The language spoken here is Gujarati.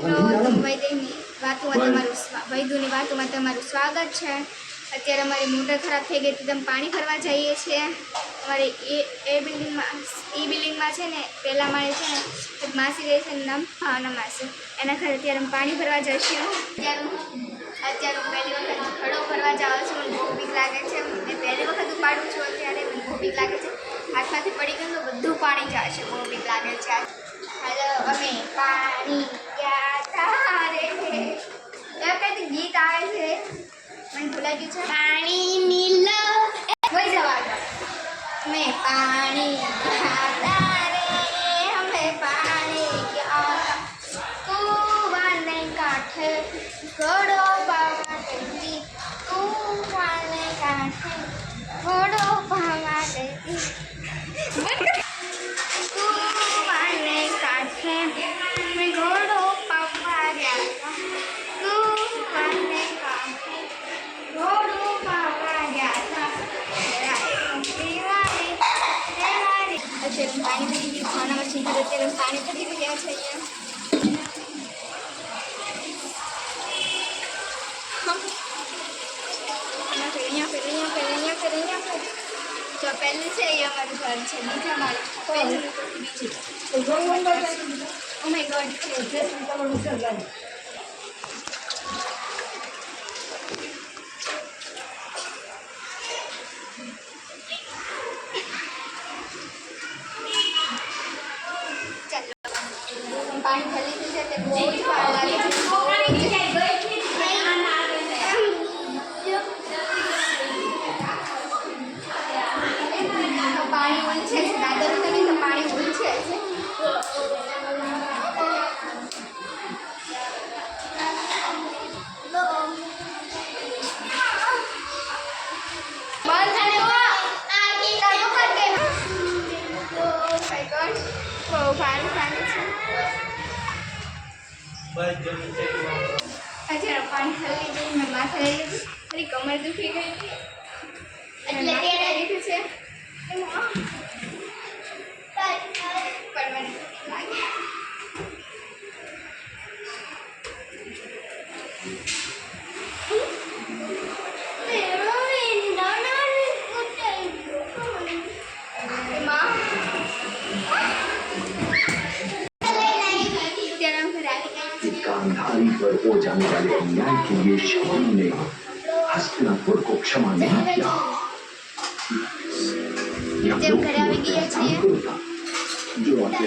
વૈદ્યની વાતોમાં તમારું સ્વાગત છે। અત્યારે અમારી મોટર ખરાબ થઈ ગઈ હતી, તમે પાણી ભરવા જઈએ છીએ। અમારી એ બિલ્ડિંગમાં છે ને પહેલા માળે છે ને એક માસી રહે છે, નામ ભાવના માસી, એના ઘરે અત્યારે અમે પાણી ભરવા જઈશું। અત્યારે હું પહેલી વખત ખડો ભરવા જાઉં છું, મને બહુ બીક લાગે છે। મેં પહેલી વખત ઉપાડું છું, અત્યારે મને બહુ બીક લાગે છે। હાથમાંથી પડી ગયું તો બધું પાણી જાય છે, બહુ બીક લાગે છે। હાલો અમે પાણી પ્યાતા રે, એવું કંઈક ગીત આવે છે, મને ભૂલાઈ ગયું છે। પાણી મિલો વહી જવા દો। અમે પાણી પ્યાતા રે, અમે પાણી પ્યાતા, કૂવાને કાંઠે ઘડો પાવા દેતી, કૂવાને કાંઠે ઘડો પાવા દેતી, કૂવાને કાંઠે મેં ઘોડો પાવા ગયા, કૂવાને કાંઠે ઘોડો પાવા ગયા। અત્યારે પાણી ભરી ગયું, ખાનામાં છે અત્યારે પાણી ભરી ગયા છે। અહીંયા જો પહેલું છે એ અમારું ઘર છે, બીજા માળે પહેલું બીજું। ઓ માય ગોડ છે। પાણી ભરી લીધું છે, તે બહુ જ વાર લાગે છે। પાણી ઉલછે છે, દાદર ઉતરી તો પાણી ઉલછે છે। બહુ ભારે પાણી છે। અત્યારે પાણી ખાલી જઈને મેં માથે લઈ લીધું, મારી કમર દુખી ગઈ હતી એટલે ત્યારે લીધું છે। પણ મને લાગે गांधारी पर हो जाने वाले अन्याय के लिए शकुनी ने हस्तिनापुर को क्षमा नहीं किया। जब घर आ गया जो आते